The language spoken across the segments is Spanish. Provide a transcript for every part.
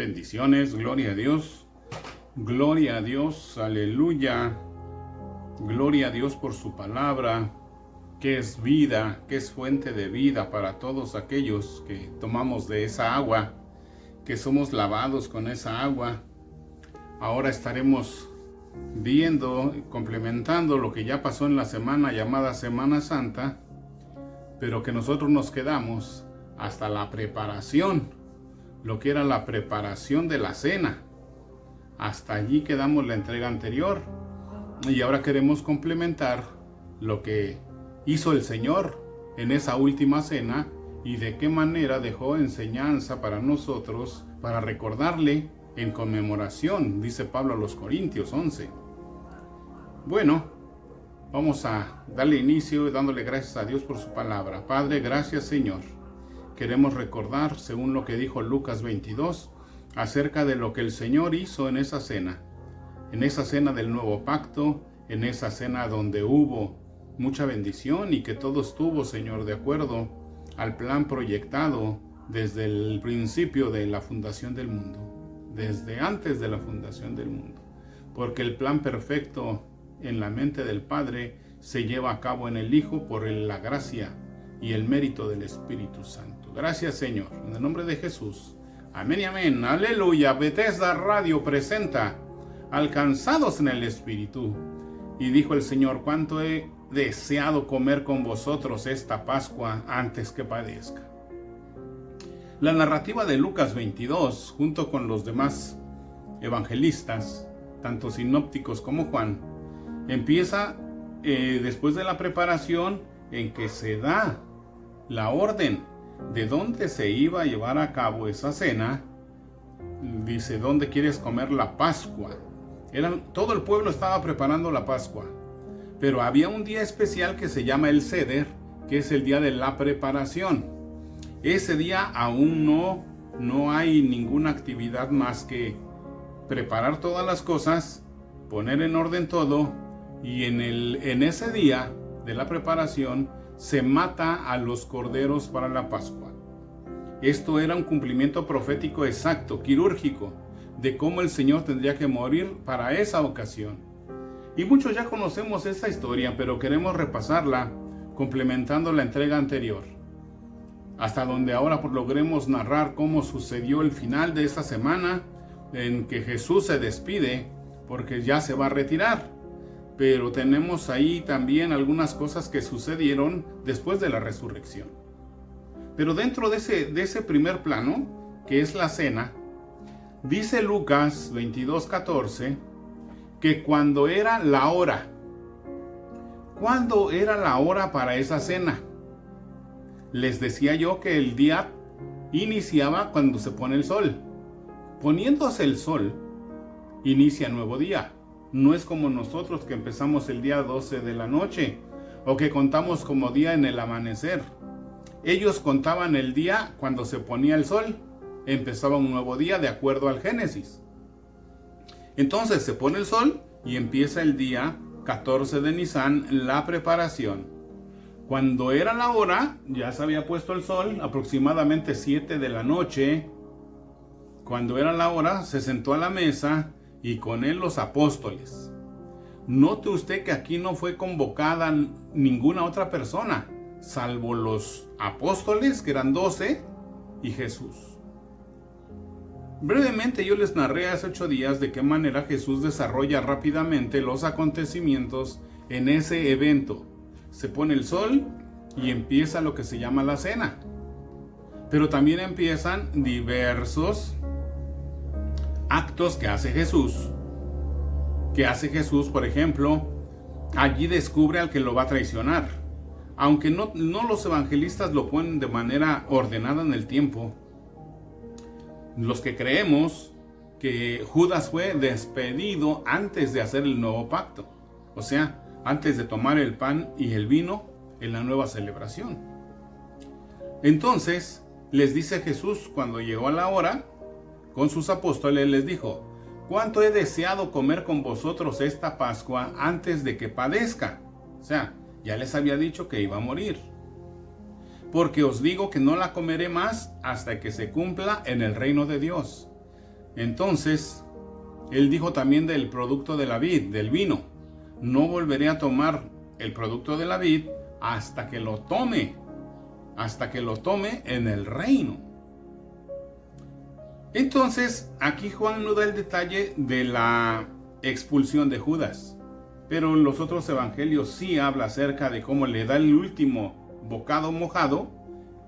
Bendiciones, gloria a Dios, aleluya, gloria a Dios por su palabra, que es vida, que es fuente de vida para todos aquellos que tomamos de esa agua, que somos lavados con esa agua. Ahora estaremos viendo, complementando lo que ya pasó en la semana llamada Semana Santa, pero que nosotros nos quedamos hasta la preparación, lo que era la preparación de la cena. Hasta allí quedamos la entrega anterior y ahora queremos complementar lo que hizo el Señor en esa última cena y de qué manera dejó enseñanza para nosotros, para recordarle en conmemoración, dice Pablo a los Corintios 11. Bueno, vamos a darle inicio dándole gracias a Dios por su palabra. Padre, gracias Señor. Queremos recordar, según lo que dijo Lucas 22, acerca de lo que el Señor hizo en esa cena del nuevo pacto, en esa cena donde hubo mucha bendición y que todo estuvo, Señor, de acuerdo al plan proyectado desde el principio de la fundación del mundo, desde antes de la fundación del mundo, porque el plan perfecto en la mente del Padre se lleva a cabo en el Hijo por la gracia y el mérito del Espíritu Santo. Gracias, Señor, en el nombre de Jesús. Amén y amén. Aleluya. Bethesda Radio presenta Alcanzados en el Espíritu. Y dijo el Señor: cuánto he deseado comer con vosotros esta Pascua antes que padezca. La narrativa de Lucas 22, junto con los demás evangelistas, tanto sinópticos como Juan, empieza después de la preparación en que se da la orden de dónde se iba a llevar a cabo esa cena. Dice: ¿dónde quieres comer la Pascua? Todo el pueblo estaba preparando la Pascua, pero había un día especial que se llama el Seder, que es el día de la preparación. Ese día aún no hay ninguna actividad más que preparar todas las cosas, poner en orden todo, y en ese día de la preparación se mata a los corderos para la Pascua. Esto era un cumplimiento profético exacto, quirúrgico, de cómo el Señor tendría que morir para esa ocasión. Y muchos ya conocemos esta historia, pero queremos repasarla complementando la entrega anterior, hasta donde ahora logremos narrar cómo sucedió el final de esta semana, en que Jesús se despide porque ya se va a retirar. Pero tenemos ahí también algunas cosas que sucedieron después de la resurrección. Pero dentro de ese primer plano, que es la cena, dice Lucas 22:14, que cuando era la hora. ¿Cuándo era la hora para esa cena? Les decía yo que el día iniciaba cuando se pone el sol. Poniéndose el sol, inicia nuevo día. No es como nosotros que empezamos el día 12 de la noche o que contamos como día en el amanecer. Ellos contaban el día cuando se ponía el sol. Empezaba un nuevo día de acuerdo al Génesis. Entonces se pone el sol y empieza el día 14 de Nisan, la preparación. Cuando era la hora, ya se había puesto el sol, aproximadamente 7 de la noche. Cuando era la hora, se sentó a la mesa y con él los apóstoles. Note usted que aquí no fue convocada ninguna otra persona, salvo los apóstoles, que eran 12, y Jesús. Brevemente yo les narré hace 8 días de qué manera Jesús desarrolla rápidamente los acontecimientos en ese evento. Se pone el sol y empieza lo que se llama la cena. Pero también empiezan diversos actos que hace Jesús. Por ejemplo, allí descubre al que lo va a traicionar. Aunque no los evangelistas lo ponen de manera ordenada en el tiempo. Los que creemos que Judas fue despedido antes de hacer el nuevo pacto. O sea, antes de tomar el pan y el vino en la nueva celebración. Entonces, les dice Jesús cuando llegó a la hora, con sus apóstoles les dijo: cuánto he deseado comer con vosotros esta Pascua antes de que padezca. O sea, ya les había dicho que iba a morir. Porque os digo que no la comeré más hasta que se cumpla en el reino de Dios. Entonces, él dijo también del producto de la vid, del vino. No volveré a tomar el producto de la vid hasta que lo tome en el reino. Entonces, aquí Juan no da el detalle de la expulsión de Judas, pero en los otros evangelios sí habla acerca de cómo le da el último bocado mojado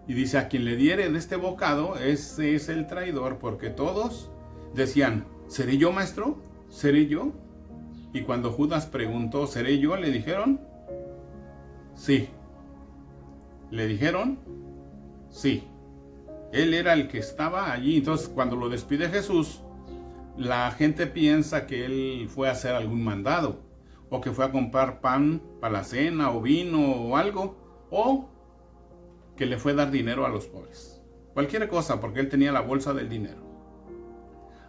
y dice: a quien le diere de este bocado, ese es el traidor, porque todos decían: ¿seré yo, maestro? ¿Seré yo? Y cuando Judas preguntó: ¿seré yo?, le dijeron: sí. Le dijeron: sí. Él era el que estaba allí. Entonces, cuando lo despide Jesús, la gente piensa que él fue a hacer algún mandado, o que fue a comprar pan para la cena, o vino, o algo, o que le fue a dar dinero a los pobres. Cualquier cosa, porque él tenía la bolsa del dinero.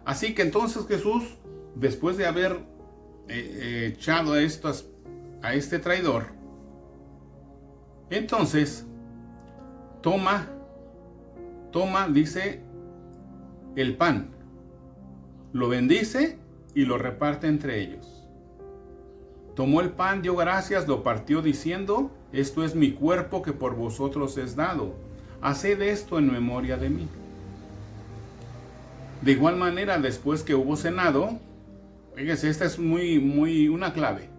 Así que entonces Jesús, después de haber echado a este traidor, entonces toma, dice, el pan, lo bendice y lo reparte entre ellos. Tomó el pan, dio gracias, lo partió diciendo: esto es mi cuerpo que por vosotros es dado. Haced esto en memoria de mí. De igual manera, después que hubo cenado, fíjense, esta es muy una clave.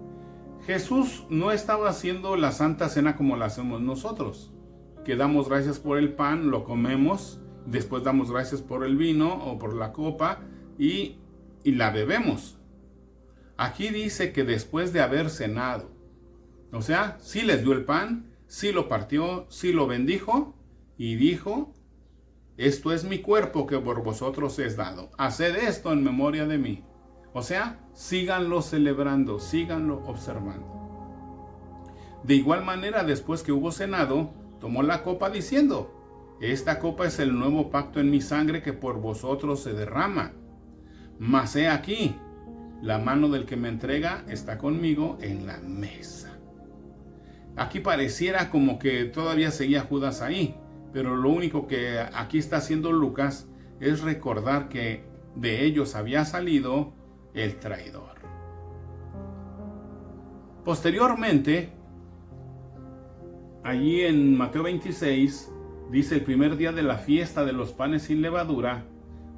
Jesús no estaba haciendo la Santa Cena como la hacemos nosotros, que damos gracias por el pan, lo comemos, después damos gracias por el vino o por la copa y la bebemos. Aquí dice que después de haber cenado, o sea, sí les dio el pan, sí lo partió, sí lo bendijo y dijo: esto es mi cuerpo que por vosotros es dado. Haced esto en memoria de mí. O sea, síganlo celebrando, síganlo observando. De igual manera, después que hubo cenado, tomó la copa diciendo: esta copa es el nuevo pacto en mi sangre que por vosotros se derrama. Mas he aquí, la mano del que me entrega está conmigo en la mesa. Aquí pareciera como que todavía seguía Judas ahí, pero lo único que aquí está haciendo Lucas es recordar que de ellos había salido el traidor. Posteriormente, allí en Mateo 26, dice: el primer día de la fiesta de los panes sin levadura,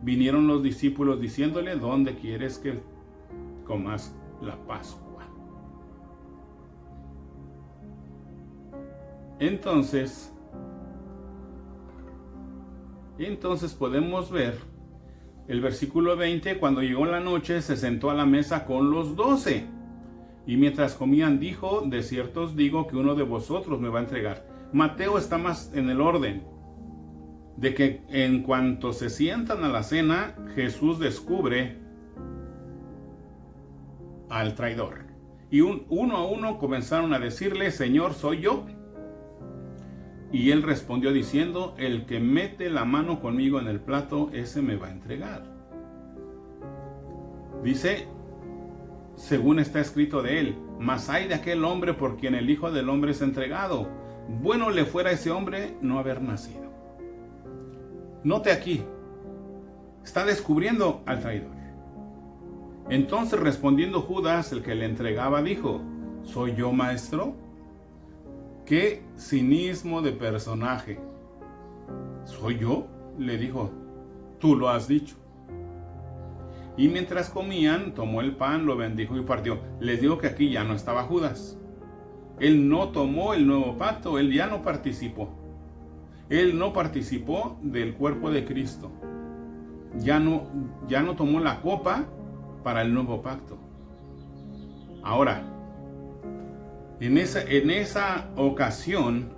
vinieron los discípulos diciéndole: ¿dónde quieres que comas la Pascua? Entonces podemos ver el versículo 20: cuando llegó la noche, se sentó a la mesa con los 12. Y mientras comían, dijo: de cierto os digo que uno de vosotros me va a entregar. Mateo está más en el orden de que en cuanto se sientan a la cena, Jesús descubre al traidor. Y uno a uno comenzaron a decirle: Señor, ¿soy yo? Y él respondió diciendo: el que mete la mano conmigo en el plato, ese me va a entregar. Dice, según está escrito de él: mas hay de aquel hombre por quien el Hijo del Hombre es entregado. Bueno le fuera a ese hombre no haber nacido. Note aquí, está descubriendo al traidor. Entonces, respondiendo Judas, el que le entregaba, dijo: ¿soy yo, maestro? ¡Qué cinismo de personaje! ¿Soy yo?, le dijo. Tú lo has dicho. Y mientras comían, tomó el pan, lo bendijo y partió. Les digo que aquí ya no estaba Judas. Él no tomó el nuevo pacto, él ya no participó. Él no participó del cuerpo de Cristo. Ya no tomó la copa para el nuevo pacto. Ahora, en esa ocasión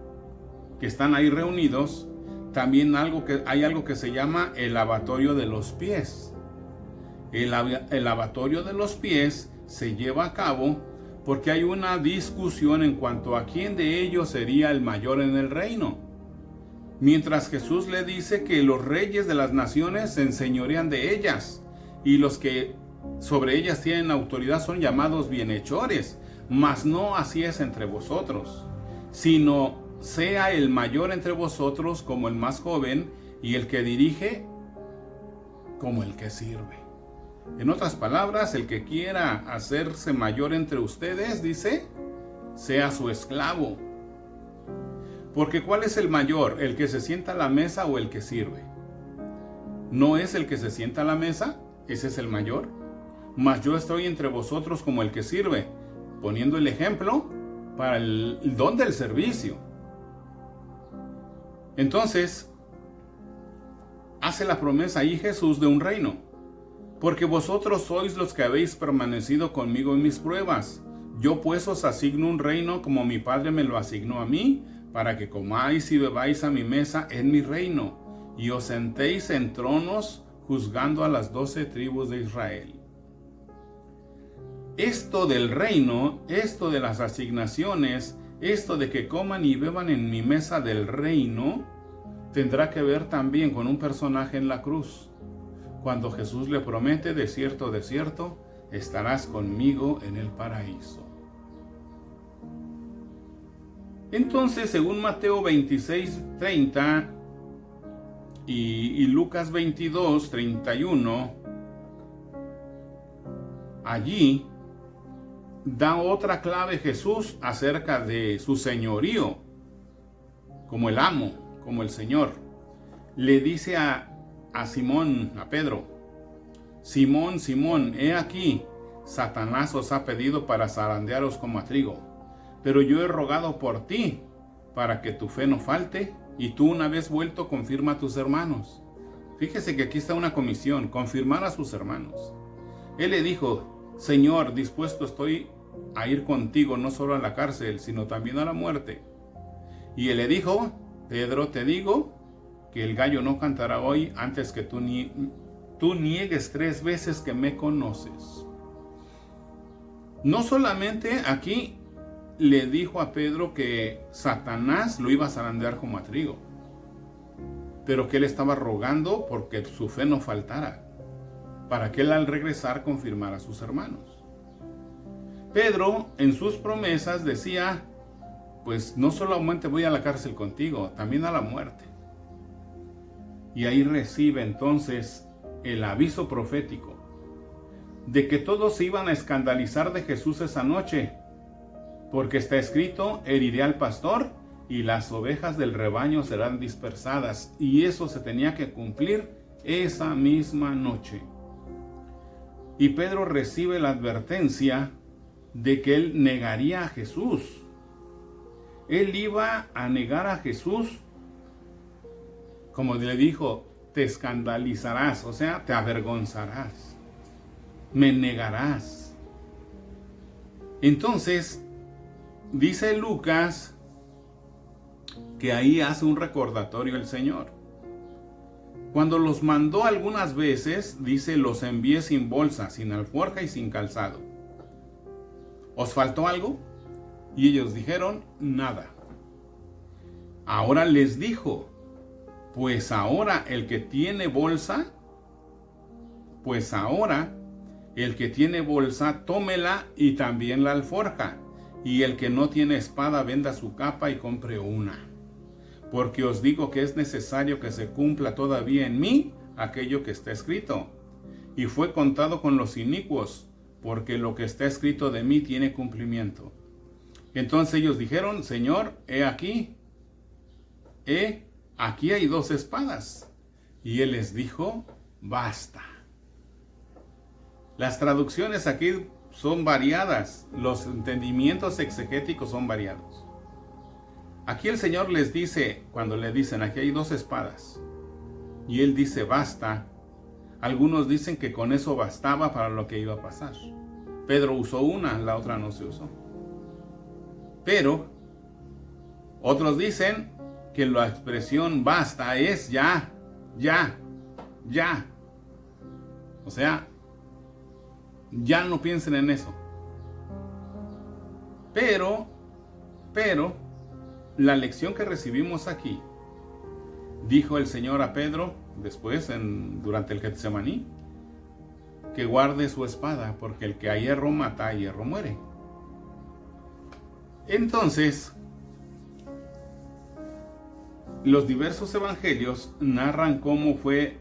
que están ahí reunidos, también hay algo que se llama el lavatorio de los pies. El lavatorio de los pies se lleva a cabo porque hay una discusión en cuanto a quién de ellos sería el mayor en el reino. Mientras Jesús le dice que los reyes de las naciones se enseñorean de ellas y los que sobre ellas tienen autoridad son llamados bienhechores. Mas no así es entre vosotros, sino sea el mayor entre vosotros como el más joven, y el que dirige como el que sirve. En otras palabras, el que quiera hacerse mayor entre ustedes, dice, sea su esclavo. Porque ¿cuál es el mayor? ¿El que se sienta a la mesa o el que sirve? ¿No es el que se sienta a la mesa? Ese es el mayor. Mas yo estoy entre vosotros como el que sirve, poniendo el ejemplo para el don del servicio. Entonces, hace la promesa ahí Jesús de un reino. Porque vosotros sois los que habéis permanecido conmigo en mis pruebas. Yo pues os asigno un reino como mi Padre me lo asignó a mí, para que comáis y bebáis a mi mesa en mi reino, y os sentéis en tronos juzgando a las 12 tribus de Israel. Esto del reino, esto de las asignaciones, esto de que coman y beban en mi mesa del reino, tendrá que ver también con un personaje en la cruz. Cuando Jesús le promete, de cierto, estarás conmigo en el paraíso. Entonces, según Mateo 26:30 y Lucas 22:31, allí da otra clave Jesús acerca de su señorío, como el amo, como el Señor. Le dice a Simón, a Pedro: Simón, Simón, he aquí, Satanás os ha pedido para zarandearos como a trigo, pero yo he rogado por ti, para que tu fe no falte, y tú una vez vuelto confirma a tus hermanos. Fíjese que aquí está una comisión, confirmar a sus hermanos. Él le dijo: Señor, dispuesto estoy a ir contigo, no solo a la cárcel, sino también a la muerte. Y él le dijo: Pedro, te digo que el gallo no cantará hoy antes que tú niegues 3 veces que me conoces. No solamente aquí le dijo a Pedro que Satanás lo iba a zarandear como a trigo, pero que él estaba rogando porque su fe no faltara, para que él al regresar confirmara a sus hermanos. Pedro en sus promesas decía: pues no solamente voy a la cárcel contigo, también a la muerte. Y ahí recibe entonces el aviso profético de que todos se iban a escandalizar de Jesús esa noche, porque está escrito: heriré al pastor y las ovejas del rebaño serán dispersadas. Y eso se tenía que cumplir esa misma noche. Y Pedro recibe la advertencia de que él negaría a Jesús. Él iba a negar a Jesús, como le dijo: te escandalizarás, o sea, te avergonzarás, me negarás. Entonces, dice Lucas que ahí hace un recordatorio el Señor. Cuando los mandó algunas veces, dice: los envié sin bolsa, sin alforja y sin calzado. ¿Os faltó algo? Y ellos dijeron: nada. Ahora les dijo: pues ahora el que tiene bolsa, tómela y también la alforja, y el que no tiene espada venda su capa y compre una. Porque os digo que es necesario que se cumpla todavía en mí aquello que está escrito. Y fue contado con los inicuos, porque lo que está escrito de mí tiene cumplimiento. Entonces ellos dijeron: Señor, he aquí hay 2 espadas. Y él les dijo: basta. Las traducciones aquí son variadas, los entendimientos exegéticos son variados. Aquí el Señor les dice, cuando le dicen: aquí hay 2 espadas, y él dice: basta. Algunos dicen que con eso bastaba para lo que iba a pasar. Pedro usó una, la otra no se usó. Pero otros dicen que la expresión basta es ya. O sea, ya no piensen en eso. Pero, la lección que recibimos aquí, dijo el Señor a Pedro después, durante el Getsemaní, que guarde su espada, porque el que a hierro mata, a hierro muere. Entonces, los diversos evangelios narran cómo fue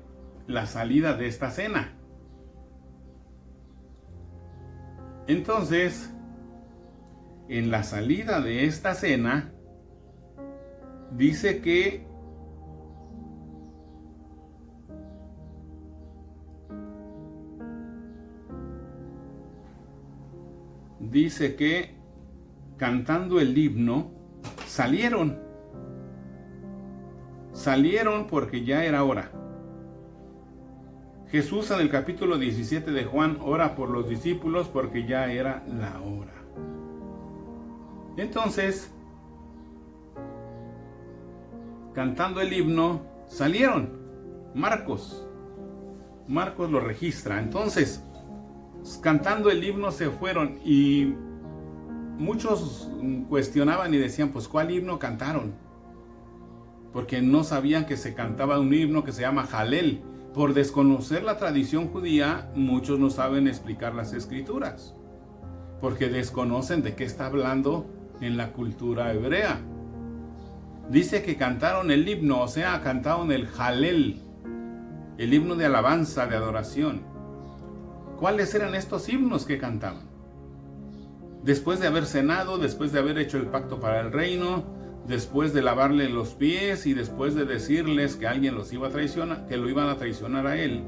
la salida de esta cena. Entonces, en la salida de esta cena, dice que cantando el himno salieron porque ya era hora. Jesús en el capítulo 17 de Juan ora por los discípulos porque ya era la hora. Entonces, cantando el himno, salieron. Marcos lo registra. Entonces, cantando el himno se fueron y muchos cuestionaban y decían, pues ¿cuál himno cantaron? Porque no sabían que se cantaba un himno que se llama Jalel. Por desconocer la tradición judía, muchos no saben explicar las escrituras, porque desconocen de qué está hablando en la cultura hebrea. Dice que cantaron el himno, o sea, cantaron el Jalel, el himno de alabanza, de adoración. ¿Cuáles eran estos himnos que cantaban? Después de haber cenado, después de haber hecho el pacto para el reino, después de lavarle los pies y después de decirles que alguien los iba a traicionar, que lo iban a traicionar a él,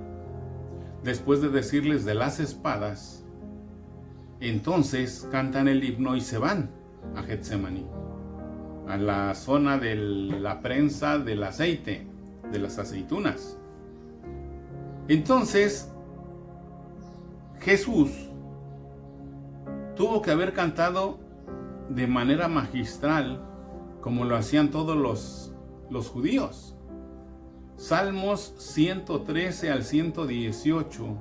después de decirles de las espadas, entonces cantan el himno y se van a Getsemaní, a la zona de la prensa del aceite, de las aceitunas. Entonces, Jesús tuvo que haber cantado de manera magistral, como lo hacían todos los judíos. Salmos 113 al 118,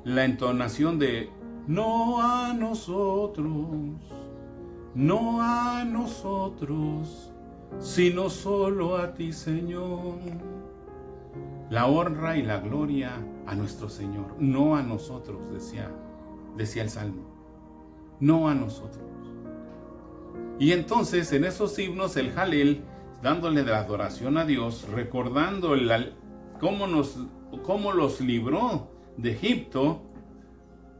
la entonación de no a nosotros, sino solo a ti, Señor. La honra y la gloria a nuestro Señor, no a nosotros, decía el Salmo, no a nosotros. Y entonces en esos himnos el Jalel, dándole la adoración a Dios, recordando cómo los libró de Egipto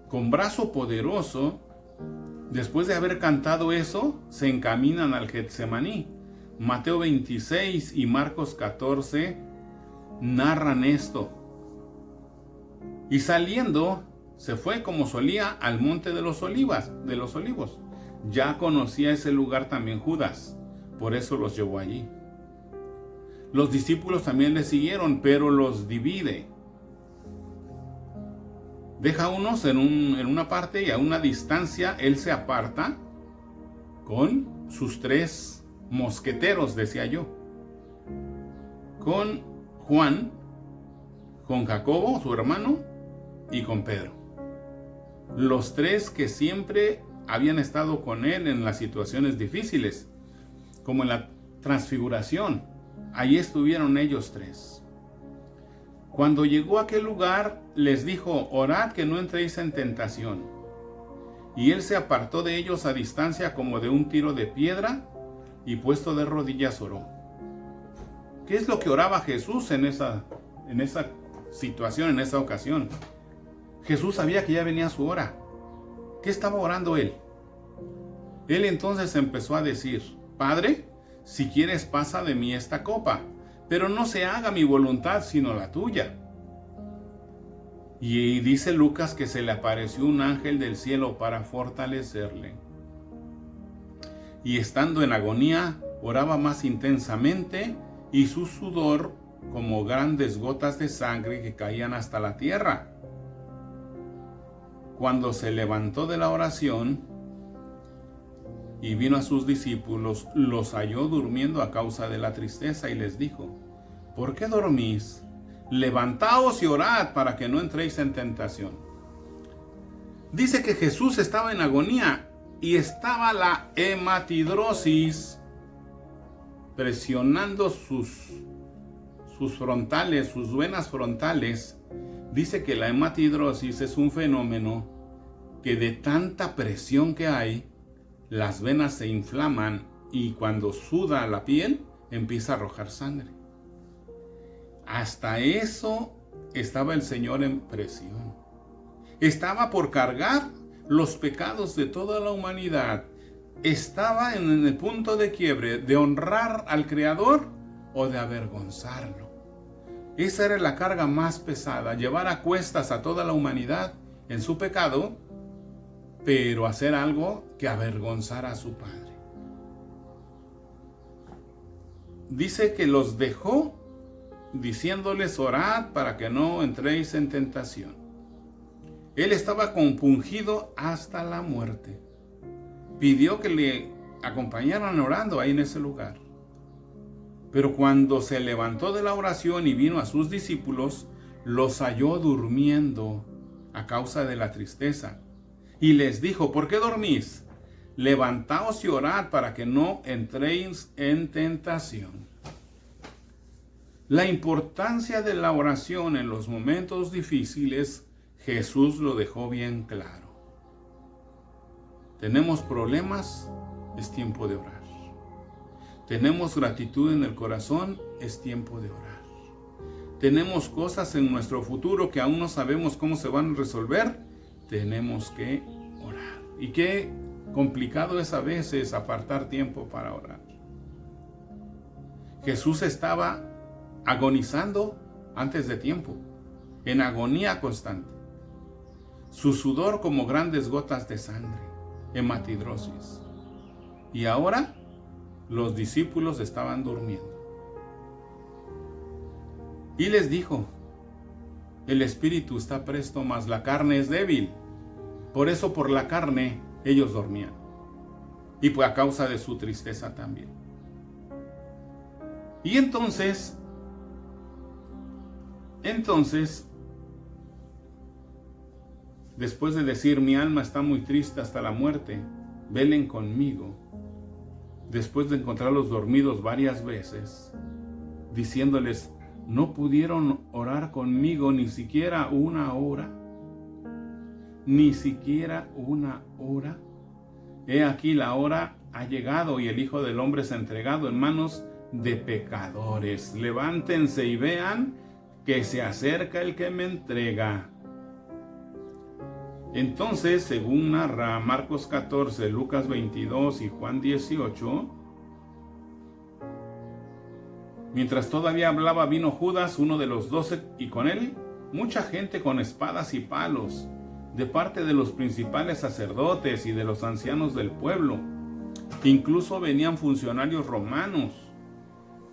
con brazo poderoso, después de haber cantado eso, se encaminan al Getsemaní. Mateo 26 y Marcos 14 narran esto. Y saliendo, se fue como solía al monte de los olivos. Ya conocía ese lugar también Judas, por eso los llevó allí. Los discípulos también le siguieron, pero los divide. Deja a unos en una parte y a una distancia él se aparta con sus 3 mosqueteros, decía yo. Con Juan, con Jacobo, su hermano, y con Pedro. Los 3 que siempre habían estado con él en las situaciones difíciles, como en la transfiguración. Allí estuvieron ellos 3. Cuando llegó a aquel lugar, les dijo, orad que no entréis en tentación. Y él se apartó de ellos a distancia como de un tiro de piedra, y puesto de rodillas oró. ¿Qué es lo que oraba Jesús en esa situación, en esa ocasión? Jesús sabía que ya venía su hora. ¿Qué estaba orando él? Él entonces empezó a decir, Padre, si quieres pasa de mí esta copa, pero no se haga mi voluntad sino la tuya. Y dice Lucas que se le apareció un ángel del cielo para fortalecerle. Y estando en agonía, oraba más intensamente y su sudor como grandes gotas de sangre que caían hasta la tierra. Cuando se levantó de la oración y vino a sus discípulos, los halló durmiendo a causa de la tristeza y les dijo, ¿por qué dormís? Levantaos y orad para que no entréis en tentación. Dice que Jesús estaba en agonía y estaba la hematidrosis presionando sus frontales, sus venas frontales. Dice que la hematidrosis es un fenómeno que de tanta presión que hay, las venas se inflaman y cuando suda la piel empieza a arrojar sangre. Hasta eso estaba el Señor en presión. Estaba por cargar los pecados de toda la humanidad. Estaba en el punto de quiebre de honrar al Creador o de avergonzarlo. Esa era la carga más pesada, llevar a cuestas a toda la humanidad en su pecado, pero hacer algo que avergonzara a su Padre. Dice que los dejó diciéndoles: orad para que no entréis en tentación. Él estaba compungido hasta la muerte. Pidió que le acompañaran orando ahí en ese lugar. Pero cuando se levantó de la oración y vino a sus discípulos, los halló durmiendo a causa de la tristeza. Y les dijo: ¿por qué dormís? Levantaos y orad para que no entréis en tentación. La importancia de la oración en los momentos difíciles, Jesús lo dejó bien claro. Tenemos problemas, es tiempo de orar. Tenemos gratitud en el corazón, es tiempo de orar. Tenemos cosas en nuestro futuro que aún no sabemos cómo se van a resolver, tenemos que orar. Y qué complicado es a veces apartar tiempo para orar. Jesús estaba agonizando antes de tiempo, en agonía constante. Su sudor como grandes gotas de sangre, hematidrosis. Y ahora los discípulos estaban durmiendo. Y les dijo: el espíritu está presto, mas la carne es débil. Por eso por la carne ellos dormían. Y pues a causa de su tristeza también. Y entonces, después de decir: mi alma está muy triste hasta la muerte, velen conmigo. Después de encontrarlos dormidos varias veces, diciéndoles: ¿no pudieron orar conmigo ni siquiera una hora? ¿Ni siquiera una hora? He aquí la hora ha llegado y el Hijo del Hombre es entregado en manos de pecadores. Levántense y vean que se acerca el que me entrega. Entonces, según narra Marcos 14, Lucas 22 y Juan 18, mientras todavía hablaba, vino Judas, uno de los 12, y con él mucha gente con espadas y palos, de parte de los principales sacerdotes y de los ancianos del pueblo. Incluso venían funcionarios romanos,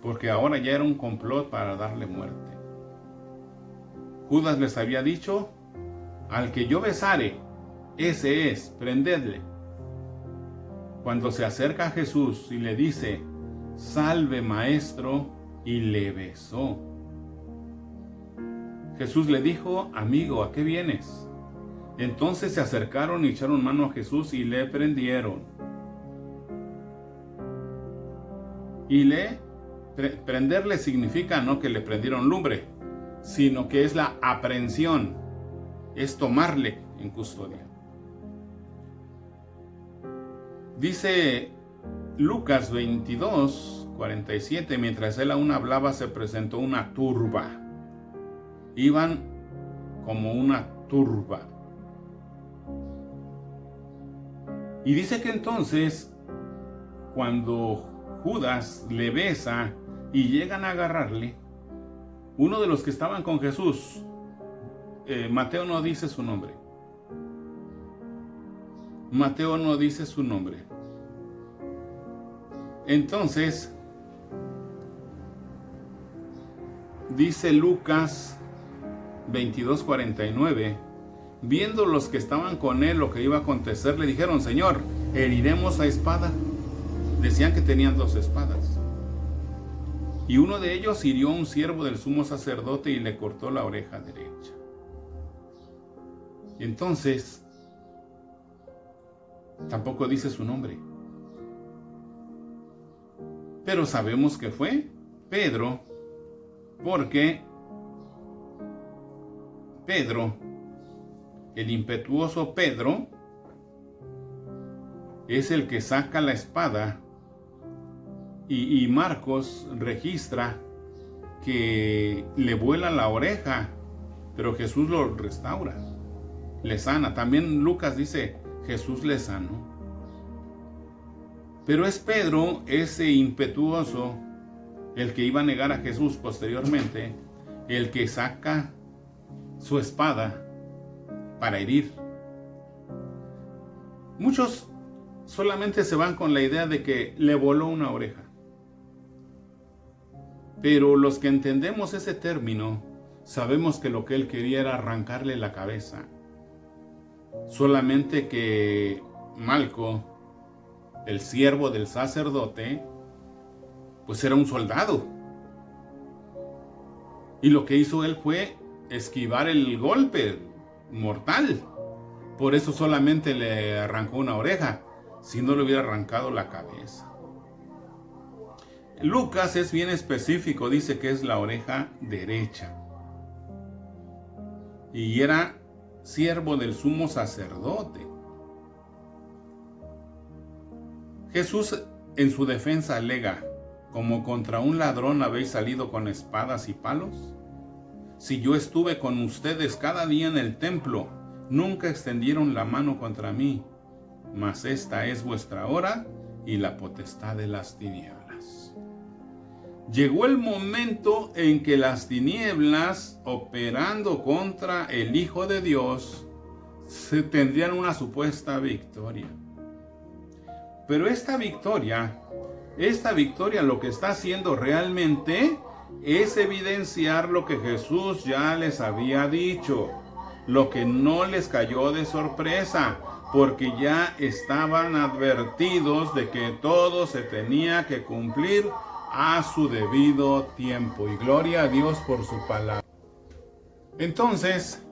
porque ahora ya era un complot para darle muerte. Judas les había dicho: al que yo besare, ese es, prendedle. Cuando se acerca a Jesús y le dice: salve, maestro, y le besó. Jesús le dijo: amigo, ¿a qué vienes? Entonces se acercaron y echaron mano a Jesús y le prendieron. Y prenderle significa no que le prendieron lumbre, sino que es la aprehensión, es tomarle en custodia. Dice Lucas 22, 47, mientras él aún hablaba, se presentó una turba. Iban como una turba. Y dice que entonces, cuando Judas le besa y llegan a agarrarle, uno de los que estaban con Jesús, Mateo no dice su nombre. Mateo no dice su nombre. Entonces, dice Lucas 22:49, viendo los que estaban con él lo que iba a acontecer, le dijeron: Señor, ¿heriremos a espada? Decían que tenían 2 espadas. Y uno de ellos hirió a un siervo del sumo sacerdote y le cortó la oreja derecha. Entonces, tampoco dice su nombre. Pero sabemos que fue Pedro, porque Pedro, el impetuoso Pedro, es el que saca la espada, y Marcos registra que le vuela la oreja pero Jesús lo restaura, le sana. También Lucas dice, Jesús le sanó. Pero es Pedro, ese impetuoso, el que iba a negar a Jesús posteriormente, el que saca su espada para herir. Muchos solamente se van con la idea de que le voló una oreja. Pero los que entendemos ese término, sabemos que lo que él quería era arrancarle la cabeza. Solamente que Malco, el siervo del sacerdote, pues era un soldado. Y lo que hizo él fue esquivar el golpe mortal. Por eso solamente le arrancó una oreja, si no le hubiera arrancado la cabeza. Lucas es bien específico, dice que es la oreja derecha. Y era siervo del sumo sacerdote. Jesús en su defensa alega, ¿como contra un ladrón habéis salido con espadas y palos? Si yo estuve con ustedes cada día en el templo, nunca extendieron la mano contra mí, mas esta es vuestra hora y la potestad de las tinieblas. Llegó el momento en que las tinieblas, operando contra el Hijo de Dios, se tendrían una supuesta victoria. Pero esta victoria lo que está haciendo realmente es evidenciar lo que Jesús ya les había dicho, lo que no les cayó de sorpresa, porque ya estaban advertidos de que todo se tenía que cumplir a su debido tiempo. Y gloria a Dios por su palabra. Entonces,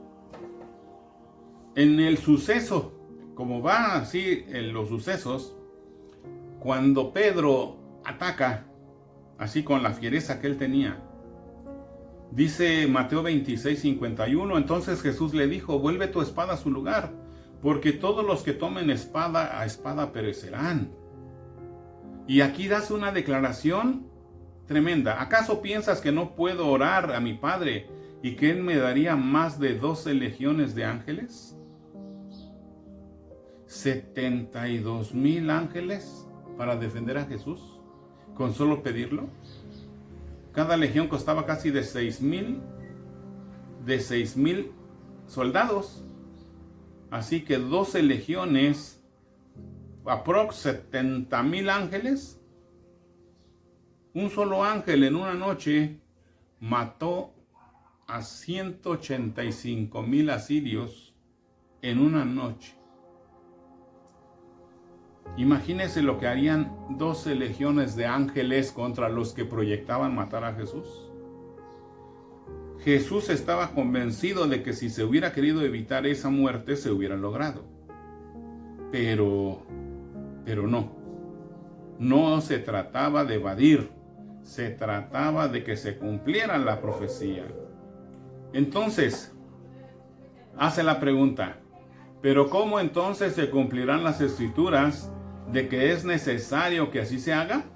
en el suceso, como va así en los sucesos, cuando Pedro ataca, así con la fiereza que él tenía, dice Mateo 26:51, entonces Jesús le dijo, vuelve tu espada a su lugar, porque todos los que tomen espada a espada perecerán. Y aquí das una declaración tremenda. ¿Acaso piensas que no puedo orar a mi Padre y que Él me daría más de 12 legiones de ángeles? ¿72,000 ángeles para defender a Jesús con solo pedirlo? Cada legión costaba casi de 6,000 soldados. Así que 12 legiones, aprox 70,000 ángeles. Un solo ángel en una noche mató a 185,000 asirios en una noche. Imagínense lo que harían 12 legiones de ángeles contra los que proyectaban matar a Jesús. Jesús estaba convencido de que si se hubiera querido evitar esa muerte, se hubiera logrado. Pero no se trataba de evadir, se trataba de que se cumpliera la profecía. Entonces, hace la pregunta, ¿pero cómo entonces se cumplirán las escrituras de que es necesario que así se haga?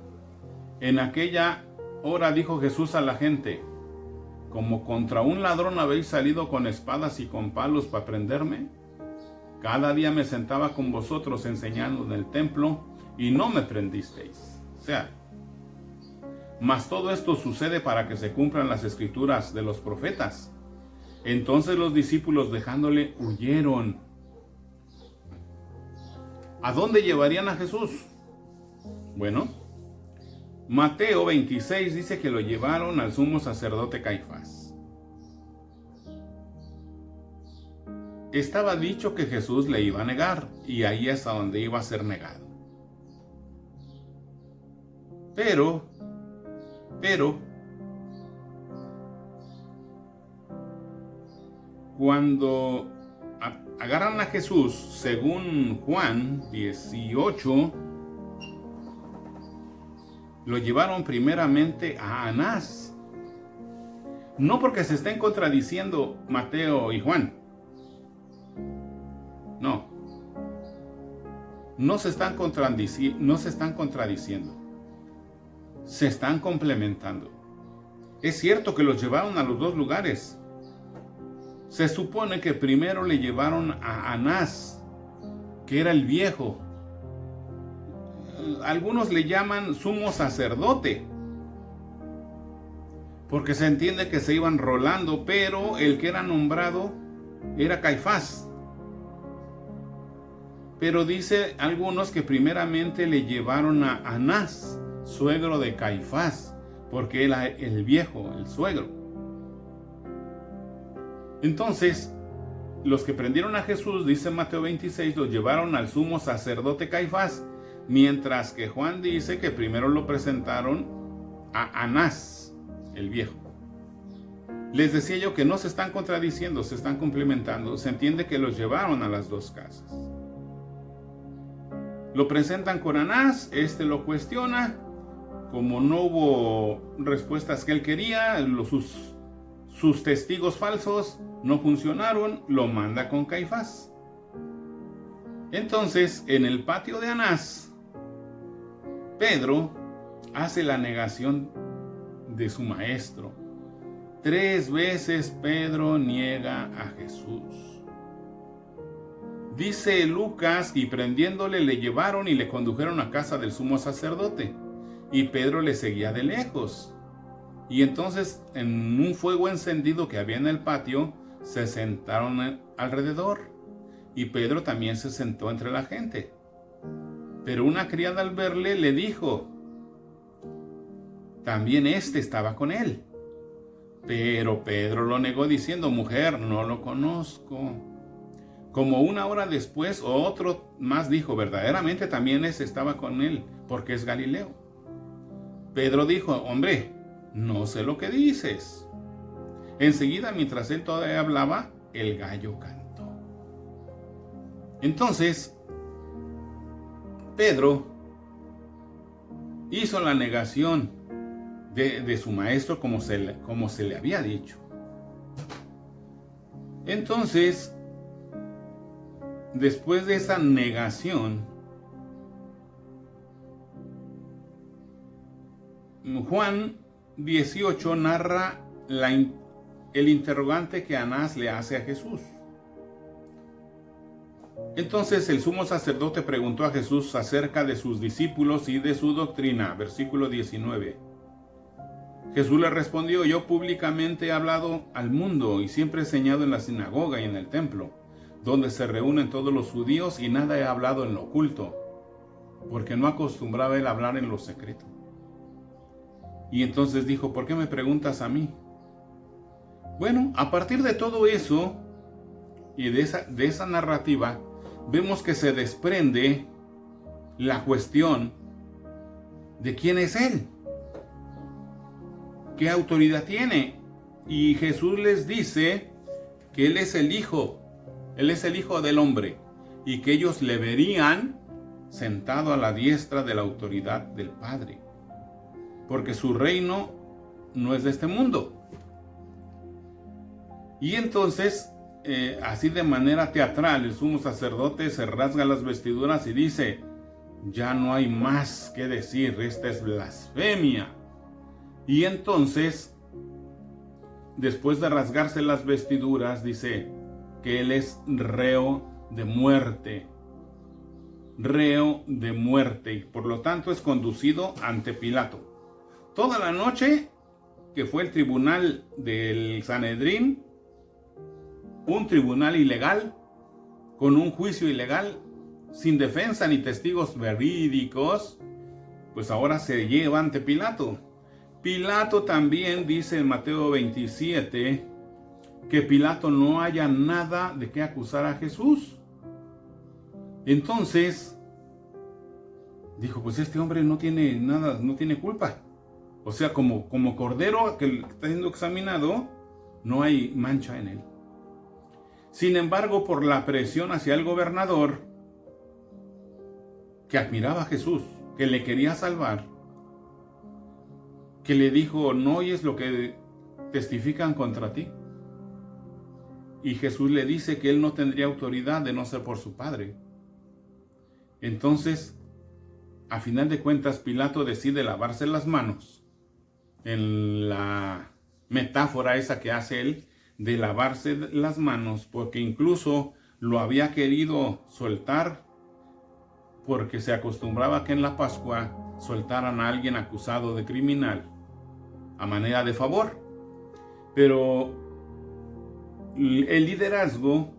En aquella hora dijo Jesús a la gente, ¿como contra un ladrón habéis salido con espadas y con palos para prenderme? Cada día me sentaba con vosotros enseñando en el templo y no me prendisteis. O sea, mas todo esto sucede para que se cumplan las escrituras de los profetas. Entonces los discípulos dejándole huyeron. ¿A dónde llevarían a Jesús? Bueno, Mateo 26 dice que lo llevaron al sumo sacerdote Caifás. Estaba dicho que Jesús le iba a negar, y ahí es a donde iba a ser negado. Pero, cuando agarran a Jesús, según Juan 18, lo llevaron primeramente a Anás. No porque se estén contradiciendo Mateo y Juan. No se están contradiciendo. Se están complementando. Es cierto que los llevaron a los dos lugares, Se supone que primero le llevaron a Anás, que era el viejo. Algunos le llaman sumo sacerdote, porque se entiende que se iban rolando, pero el que era nombrado era Caifás. Pero dice algunos que primeramente le llevaron a Anás, suegro de Caifás, porque era el viejo, el suegro. Entonces, los que prendieron a Jesús, dice Mateo 26, los llevaron al sumo sacerdote Caifás, mientras que Juan dice que primero lo presentaron a Anás, el viejo. Les decía yo que no se están contradiciendo, se están complementando. Se entiende que los llevaron a las dos casas. Lo presentan con Anás, este lo cuestiona. Como no hubo respuestas que él quería, sus testigos falsos no funcionaron, lo manda con Caifás. Entonces, en el patio de Anás, Pedro hace la negación de su maestro. 3 veces Pedro niega a Jesús. Dice Lucas, y prendiéndole le llevaron y le condujeron a casa del sumo sacerdote, y Pedro le seguía de lejos. Y entonces, en un fuego encendido que había en el patio, se sentaron alrededor, y Pedro también se sentó entre la gente. Pero una criada al verle le dijo, también éste estaba con él. Pero Pedro lo negó diciendo, mujer, no lo conozco. Como 1 hora después, otro más dijo, verdaderamente también ese estaba con él, porque es Galileo. Pedro dijo, hombre, no sé lo que dices. Enseguida, mientras él todavía hablaba, el gallo cantó. Entonces, Pedro hizo la negación de su maestro como se le había dicho. Entonces, después de esa negación, Juan 18 narra el interrogante que Anás le hace a Jesús. Entonces el sumo sacerdote preguntó a Jesús acerca de sus discípulos y de su doctrina. Versículo 19. Jesús le respondió, yo públicamente he hablado al mundo y siempre he enseñado en la sinagoga y en el templo, donde se reúnen todos los judíos, y nada he hablado en lo oculto, porque no acostumbraba él a hablar en lo secreto. Y entonces dijo, ¿por qué me preguntas a mí? Bueno, a partir de todo eso y de esa narrativa, vemos que se desprende la cuestión de quién es él, qué autoridad tiene. Y Jesús les dice que él es el Hijo del hombre, y que ellos le verían sentado a la diestra de la autoridad del Padre, porque su reino no es de este mundo. Y entonces, así de manera teatral, el sumo sacerdote se rasga las vestiduras y dice, ya no hay más que decir, esta es blasfemia. Y entonces, después de rasgarse las vestiduras, dice que él es reo de muerte, y por lo tanto es conducido ante Pilato. Toda la noche, que fue el tribunal del Sanedrín, un tribunal ilegal, con un juicio ilegal, sin defensa ni testigos verídicos, pues ahora se lleva ante Pilato. Pilato también dice en Mateo 27 que Pilato no haya nada de qué acusar a Jesús. Entonces dijo, pues este hombre no tiene nada, no tiene culpa. O sea, como cordero que está siendo examinado, no hay mancha en él. Sin embargo, por la presión hacia el gobernador, que admiraba a Jesús, que le quería salvar, que le dijo, ¿no oyes lo que testifican contra ti? Y Jesús le dice que él no tendría autoridad de no ser por su Padre. Entonces, a final de cuentas, Pilato decide lavarse las manos. En la metáfora esa que hace él, de lavarse las manos, porque incluso lo había querido soltar, porque se acostumbraba que en la Pascua soltaran a alguien acusado de criminal a manera de favor. Pero el liderazgo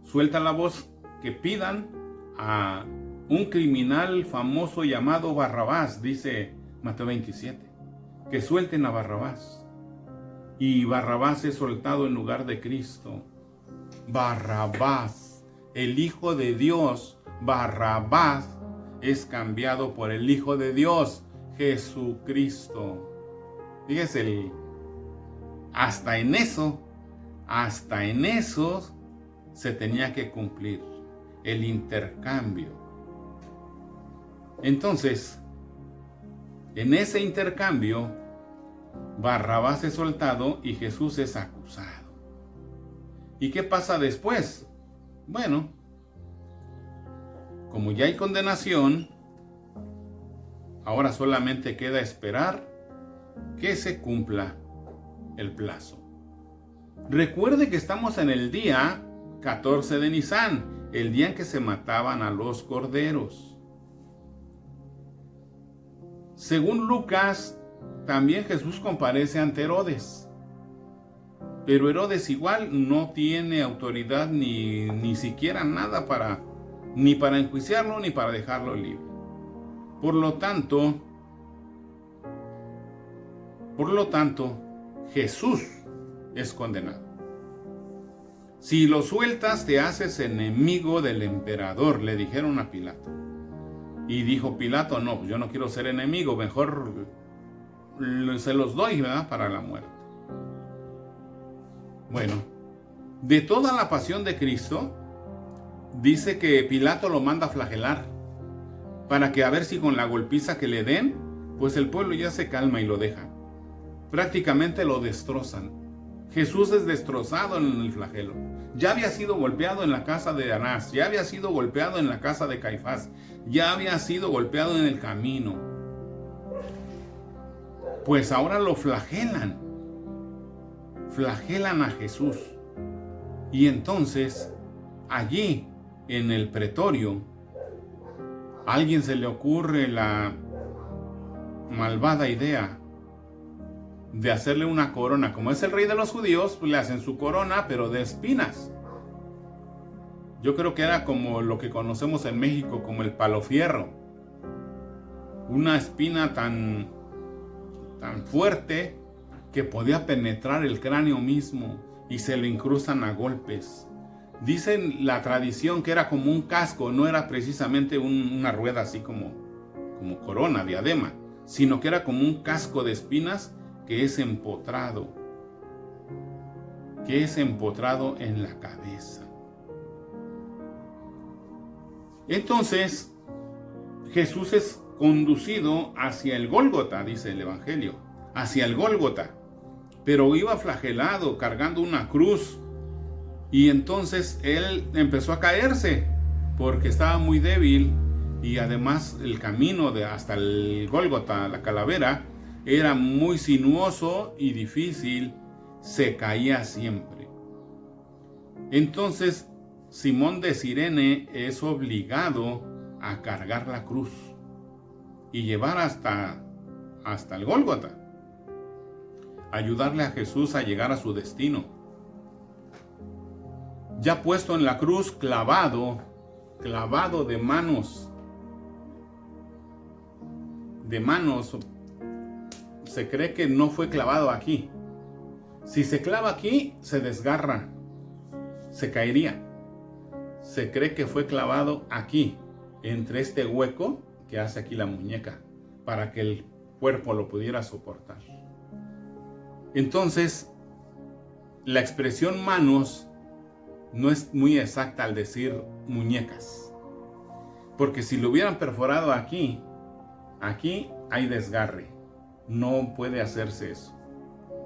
suelta la voz que pidan a un criminal famoso llamado Barrabás, dice Mateo 27, que suelten a Barrabás. Y Barrabás es soltado en lugar de Cristo. Barrabás, el Hijo de Dios, Barrabás es cambiado por el Hijo de Dios, Jesucristo. Fíjese, hasta en eso se tenía que cumplir el intercambio. Entonces, en ese intercambio, Barrabás es soltado y Jesús es acusado. ¿Y qué pasa después? Bueno, como ya hay condenación, ahora solamente queda esperar que se cumpla el plazo. Recuerde que estamos en el día 14 de Nisan, el día en que se mataban a los corderos. Según Lucas, también Jesús comparece ante Herodes. Pero Herodes igual no tiene autoridad ni siquiera nada ni para enjuiciarlo ni para dejarlo libre. Por lo tanto, Jesús es condenado. Si lo sueltas, te haces enemigo del emperador, le dijeron a Pilato. Y dijo Pilato, no, pues yo no quiero ser enemigo, mejor se los doy, ¿verdad?, para la muerte. Bueno, de toda la pasión de Cristo, dice que Pilato lo manda a flagelar, para que a ver si con la golpiza que le den, pues el pueblo ya se calma y lo deja. Prácticamente lo destrozan. Jesús es destrozado en el flagelo. Ya había sido golpeado en la casa de Anás, ya había sido golpeado en la casa de Caifás, ya había sido golpeado en el camino. Pues ahora lo flagelan a Jesús. Y entonces, allí en el pretorio, a alguien se le ocurre la malvada idea de hacerle una corona. Como es el rey de los judíos, pues le hacen su corona, pero de espinas. Yo creo que era como lo que conocemos en México como el palofierro. Una espina tan fuerte que podía penetrar el cráneo mismo y se le incrustan a golpes. Dicen la tradición que era como un casco, no era precisamente una rueda así como corona, diadema, sino que era como un casco de espinas que es empotrado en la cabeza. Entonces, Jesús es conducido hacia el Gólgota, dice el Evangelio, hacia el Gólgota, pero iba flagelado, cargando una cruz, y entonces él empezó a caerse, porque estaba muy débil, y además el camino hasta el Gólgota, la calavera, era muy sinuoso y difícil, se caía siempre. Entonces Simón de Cirene es obligado a cargar la cruz y llevar hasta el Gólgota, ayudarle a Jesús a llegar a su destino. Ya puesto en la cruz, clavado de manos, se cree que no fue clavado aquí. Si se clava aquí, se desgarra, se caería. Se cree que fue clavado aquí, entre este hueco que hace aquí la muñeca, para que el cuerpo lo pudiera soportar. Entonces, la expresión manos no es muy exacta al decir muñecas, porque si lo hubieran perforado aquí hay desgarre. No puede hacerse eso.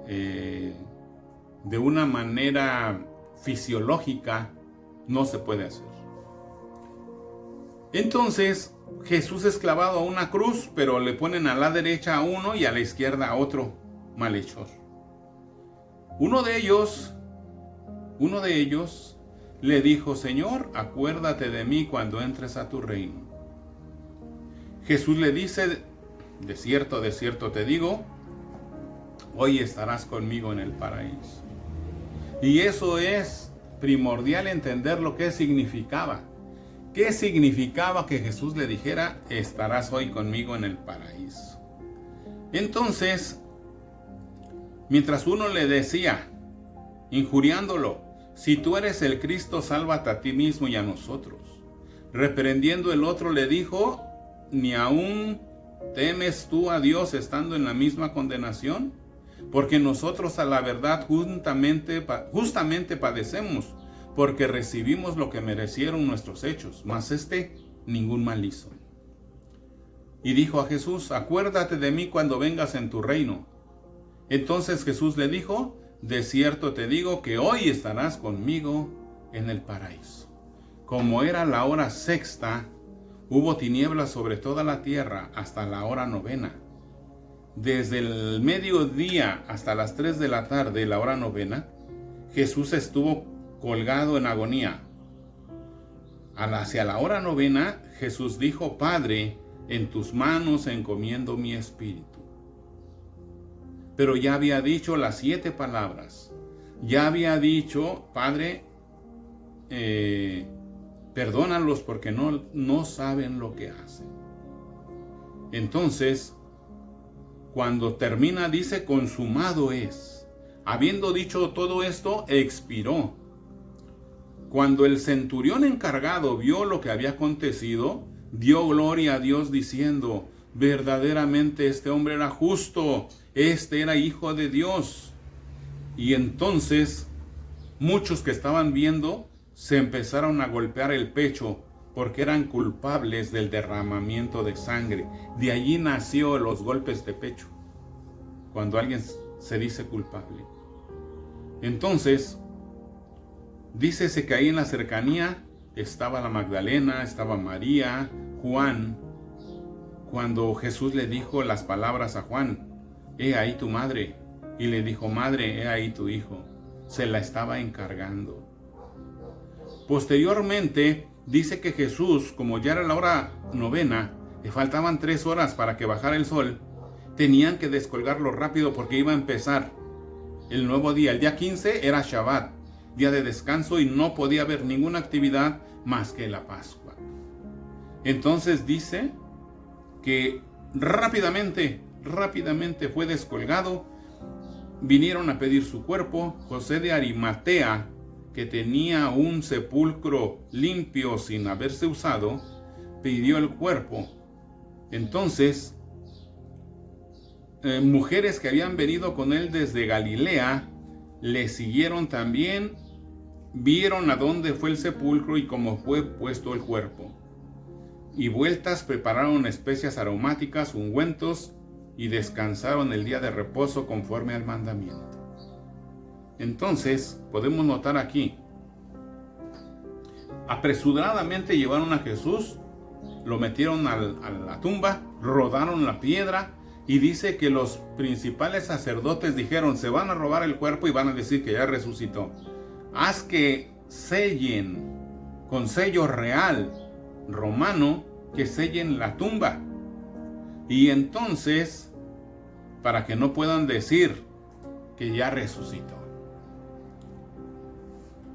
De una manera fisiológica no se puede hacer. Entonces Jesús es clavado a una cruz, pero le ponen a la derecha a uno y a la izquierda a otro malhechor. Uno de ellos le dijo: Señor, acuérdate de mí cuando entres a tu reino. Jesús le dice: de cierto te digo, hoy estarás conmigo en el paraíso. Y eso es primordial, entender lo que significaba. ¿Qué significaba que Jesús le dijera: estarás hoy conmigo en el paraíso? Entonces, mientras uno le decía, injuriándolo: si tú eres el Cristo, sálvate a ti mismo y a nosotros. Reprendiendo, el otro le dijo: ¿ni aún temes tú a Dios estando en la misma condenación? Porque nosotros, a la verdad, justamente padecemos, porque recibimos lo que merecieron nuestros hechos, mas ningún mal hizo. Y dijo a Jesús: acuérdate de mí cuando vengas en tu reino. Entonces Jesús le dijo: de cierto te digo que hoy estarás conmigo en el paraíso. Como era la hora sexta, hubo tinieblas sobre toda la tierra hasta la hora novena. Desde el mediodía hasta las 3 de la tarde, la hora novena, Jesús estuvo colgado en agonía. Hacia la hora novena, Jesús dijo: Padre, en tus manos encomiendo mi espíritu. Pero ya había dicho las 7 palabras. Ya había dicho: Padre, perdónalos porque no saben lo que hacen. Entonces, cuando termina, dice: consumado es. Habiendo dicho todo esto, expiró. Cuando el centurión encargado vio lo que había acontecido, dio gloria a Dios diciendo: verdaderamente este hombre era justo, este era hijo de Dios. Y entonces muchos que estaban viendo se empezaron a golpear el pecho, porque eran culpables del derramamiento de sangre. De allí nació los golpes de pecho, cuando alguien se dice culpable. Entonces, dícese que ahí en la cercanía estaba la Magdalena, estaba María, Juan. Cuando Jesús le dijo las palabras a Juan: he ahí tu madre, y le dijo: madre, he ahí tu hijo, se la estaba encargando. Posteriormente, dice que Jesús, como ya era la hora novena, le faltaban 3 horas para que bajara el sol, tenían que descolgarlo rápido porque iba a empezar el nuevo día. El día 15 era Shabbat, día de descanso, y no podía haber ninguna actividad más que la Pascua. Entonces dice que rápidamente fue descolgado. Vinieron a pedir su cuerpo. José de Arimatea, que tenía un sepulcro limpio sin haberse usado, pidió el cuerpo. Entonces, mujeres que habían venido con él desde Galilea le siguieron también, vieron a dónde fue el sepulcro y cómo fue puesto el cuerpo. Y vueltas prepararon especias aromáticas, ungüentos, y descansaron el día de reposo conforme al mandamiento. Entonces, podemos notar aquí, apresuradamente llevaron a Jesús, lo metieron a la tumba, rodaron la piedra, y dice que los principales sacerdotes dijeron: se van a robar el cuerpo y van a decir que ya resucitó. Haz que sellen con sello real romano, que sellen la tumba. Y entonces, para que no puedan decir que ya resucitó,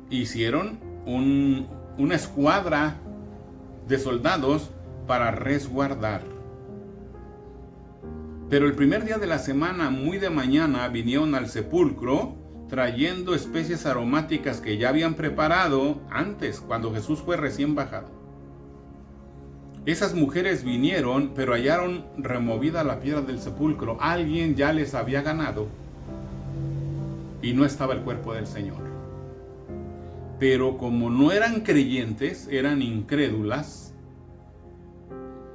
hicieron una escuadra de soldados para resguardar. Pero el primer día de la semana, muy de mañana, vinieron al sepulcro trayendo especies aromáticas que ya habían preparado antes, cuando Jesús fue recién bajado. Esas mujeres vinieron, pero hallaron removida la piedra del sepulcro. Alguien ya les había ganado y no estaba el cuerpo del Señor. Pero como no eran creyentes, eran incrédulas,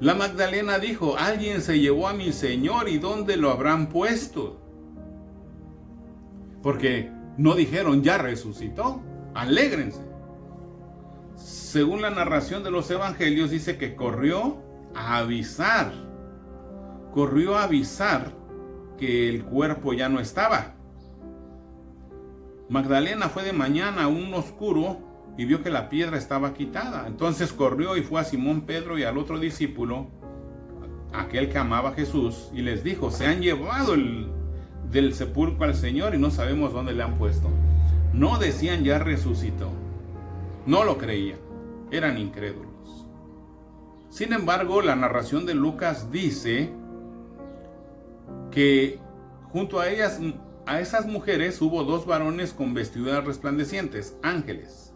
la Magdalena dijo: alguien se llevó a mi Señor, ¿y dónde lo habrán puesto? Porque no dijeron: ya resucitó, alégrense. Según la narración de los evangelios, dice que corrió a avisar que el cuerpo ya no estaba. Magdalena fue de mañana aún oscuro y vio que la piedra estaba quitada. Entonces corrió y fue a Simón Pedro y al otro discípulo, aquel que amaba a Jesús, y les dijo: se han llevado del sepulcro al Señor y no sabemos dónde le han puesto. No decían: ya resucitó. No lo creían, eran incrédulos. Sin embargo, la narración de Lucas dice que junto a ellas, a esas mujeres, hubo 2 varones con vestiduras resplandecientes, ángeles.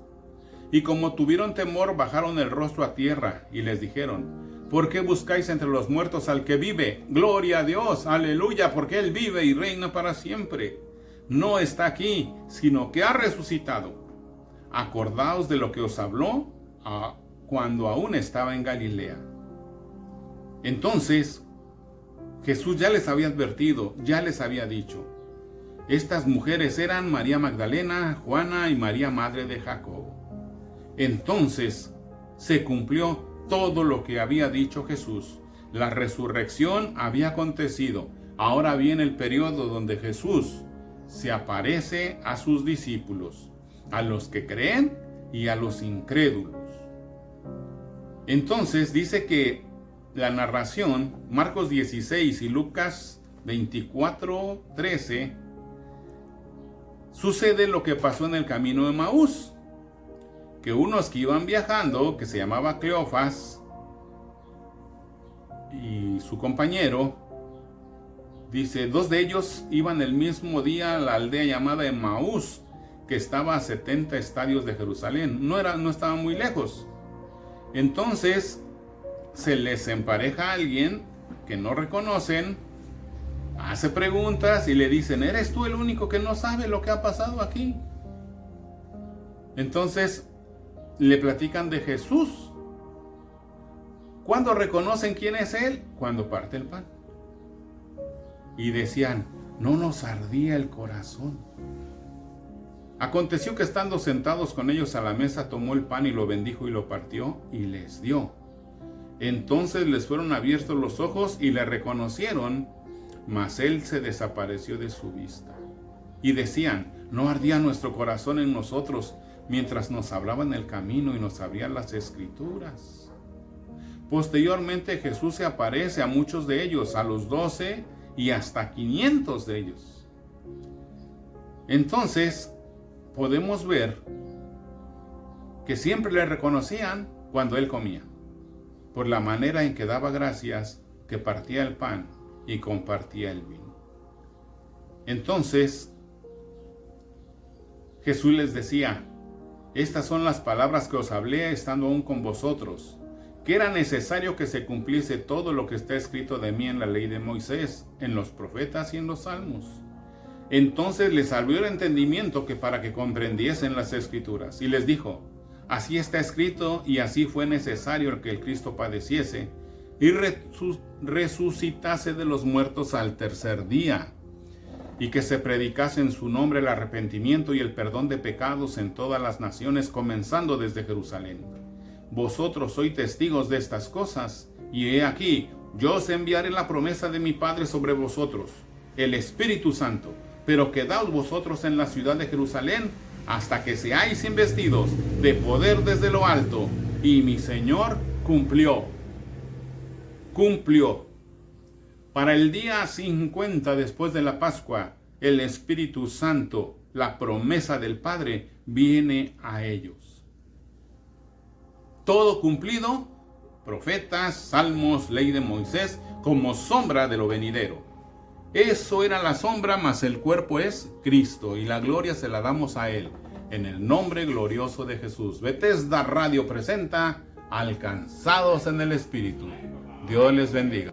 Y como tuvieron temor, bajaron el rostro a tierra y les dijeron: ¿por qué buscáis entre los muertos al que vive? Gloria a Dios, aleluya, porque Él vive y reina para siempre. No está aquí, sino que ha resucitado. Acordaos de lo que os habló cuando aún estaba en Galilea. Entonces, Jesús ya les había advertido, ya les había dicho. Estas mujeres eran María Magdalena, Juana y María, madre de Jacobo. Entonces se cumplió todo lo que había dicho Jesús. La resurrección había acontecido. Ahora viene el periodo donde Jesús se aparece a sus discípulos, a los que creen y a los incrédulos. Entonces dice que la narración, Marcos 16 y Lucas 24:13, sucede lo que pasó en el camino de Emaús, que unos que iban viajando, que se llamaba Cleofas y su compañero, dice, 2 de ellos iban el mismo día a la aldea llamada Emaús, que estaba a 70 estadios de Jerusalén. No estaba muy lejos. Entonces se les empareja a alguien que no reconocen, hace preguntas y le dicen: ¿eres tú el único que no sabe lo que ha pasado aquí? Entonces le platican de Jesús. ¿Cuándo reconocen quién es Él? Cuando parte el pan. Y decían: ¿no nos ardía el corazón? Aconteció que estando sentados con ellos a la mesa, tomó el pan y lo bendijo y lo partió y les dio. Entonces les fueron abiertos los ojos y le reconocieron, mas Él se desapareció de su vista. Y decían: ¿no ardía nuestro corazón en nosotros mientras nos hablaba en el camino y nos abría las Escrituras? Posteriormente Jesús se aparece a muchos de ellos, a los 12 y hasta 500 de ellos. Entonces podemos ver que siempre le reconocían cuando Él comía, por la manera en que daba gracias, que partía el pan y compartía el vino. Entonces Jesús les decía: estas son las palabras que os hablé estando aún con vosotros, que era necesario que se cumpliese todo lo que está escrito de mí en la ley de Moisés, en los profetas y en los salmos. Entonces les abrió el entendimiento que para que comprendiesen las Escrituras, y les dijo: así está escrito, y así fue necesario que el Cristo padeciese y resucitase de los muertos al tercer día, y que se predicase en su nombre el arrepentimiento y el perdón de pecados en todas las naciones, comenzando desde Jerusalén. Vosotros sois testigos de estas cosas, y he aquí, yo os enviaré la promesa de mi Padre sobre vosotros, el Espíritu Santo, pero quedaos vosotros en la ciudad de Jerusalén hasta que seáis investidos de poder desde lo alto. Y mi Señor cumplió. Para el día 50 después de la Pascua, el Espíritu Santo, la promesa del Padre, viene a ellos. Todo cumplido, profetas, salmos, ley de Moisés, como sombra de lo venidero. Eso era la sombra, mas el cuerpo es Cristo, y la gloria se la damos a Él, en el nombre glorioso de Jesús. Bethesda Radio presenta Alcanzados en el Espíritu. Dios les bendiga.